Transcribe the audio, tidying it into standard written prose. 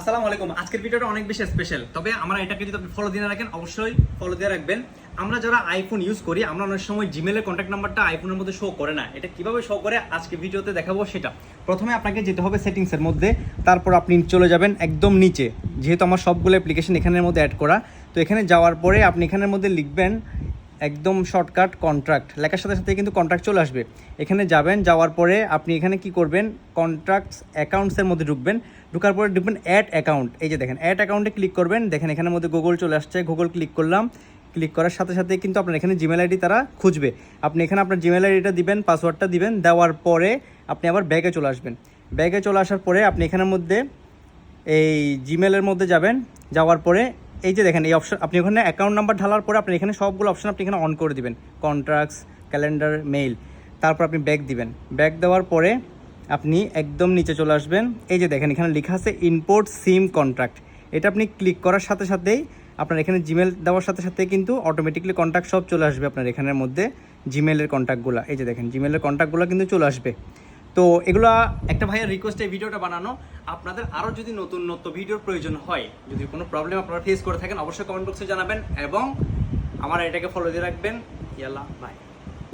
আসসালামু আলাইকুম। আজকের ভিডিওটা অনেক বেশি স্পেশাল, তবে আমরা এটাকে যদি আপনি ফলো দিয়ে রাখেন অবশ্যই ফলো দিয়ে রাখবেন। আমরা যারা আইফোন ইউজ করি আমরা অনেক সময় জিমেলের কন্ট্যাক্ট নাম্বারটা আইফোনের মধ্যে শো করে না। এটা কিভাবে শো করে আজকে ভিডিওতে দেখাবো সেটা। প্রথমে আপনাকে যেতে হবে সেটিংসের মধ্যে, তারপর আপনি চলে যাবেন একদম নিচে। যেহেতু আমার সবগুলো অ্যাপ্লিকেশন এখানের মধ্যে অ্যাড করা, তো এখানে যাওয়ার পরে আপনি এখানের মধ্যে লিখবেন একদম শর্টকাট কন্ট্রাক্ট, লেখার সাথে সাথে কিন্তু কন্ট্রাক্ট চলে আসবে। এখানে যাবেন, যাওয়ার পরে আপনি এখানে কি করবেন, কন্ট্রাক্টস অ্যাকাউন্টসের মধ্যে ঢুকবেন। ঢুকার পরে ঢুকবেন অ্যাড অ্যাকাউন্ট। এই যে দেখেন অ্যাড অ্যাকাউন্টে ক্লিক করবেন, দেখেন এখানের মধ্যে গুগল চলে আসছে। গুগল ক্লিক করলাম, ক্লিক করার সাথে সাথে কিন্তু আপনার এখানে জিমেল আইডি তারা খুঁজবে। আপনি এখানে আপনার জিমেল আইডিটা দিবেন, পাসওয়ার্ডটা দিবেন, দেওয়ার পরে আপনি আবার ব্যাগে চলে আসবেন। ব্যাগে চলে আসার পরে আপনি এখানের মধ্যে এই জিমেলের মধ্যে যাবেন। যাওয়ার পরে এই যে দেখেন এই অপশন, আপনি ওখানে অ্যাকাউন্ট নাম্বার ঢালার পরে আপনি এখানে সবগুলো অপশন আপনি এখানে অন করে দিবেন, কন্ট্রাক্টস, ক্যালেন্ডার, মেইল। তারপর আপনি ব্যাক দিবেন। ব্যাক দেওয়ার পরে আপনি একদম নিচে চলে আসবেন। এই যে দেখেন এখানে লেখা আছে ইম্পোর্ট সিম কন্ট্রাক্ট। এটা আপনি ক্লিক করার সাথে সাথেই আপনার এখানে জিমেল দেওয়ার সাথে সাথে কিন্তু অটোমেটিকলি কন্ট্যাক্ট সব চলে আসবে আপনার এখানের মধ্যে, জিমেলের কন্ট্যাক্টগুলো। এই যে দেখেন জিমেলের কন্ট্যাক্টগুলো কিন্তু চলে আসবে। তো এগুলা একটা ভাইয়ের রিকোয়েস্টে এই ভিডিওটা বানানো। আপনাদের আরও যদি নতুন ভিডিওর প্রয়োজন হয়, যদি কোনো প্রবলেম আপনারা ফেস করে থাকেন অবশ্যই কমেন্ট বক্সে জানাবেন এবং আমার এটাকে ফলো দিয়ে রাখবেন। ইয়াল্লা বাই।